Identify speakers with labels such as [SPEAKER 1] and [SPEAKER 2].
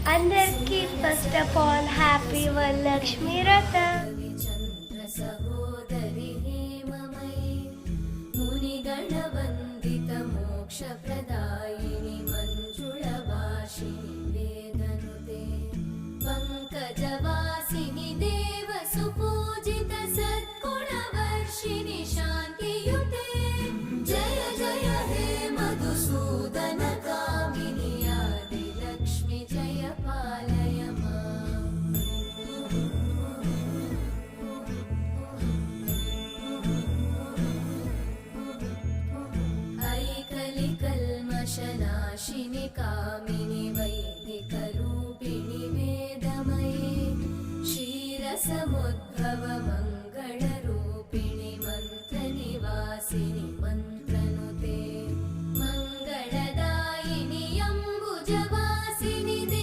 [SPEAKER 1] అందరికీ first of all happy Varalakshmi వ్రత.
[SPEAKER 2] సహోదరి హేమమయీ మునిగణవందిత మోక్షప్రదాయిని మంజుళవాసిని వేదనుతే పంకజవాసిని దేవ సుపూజిత సద్గుణవర్షిణి శాంతియుతే జయ జయ హే మధుసూదన కామిని ఆది లక్ష్మి జయ పాలయ మాం. ఐకలికల్మషనాశిని కామిని వైదిక రూపిణి వేదమయే క్షీరసముద్భవ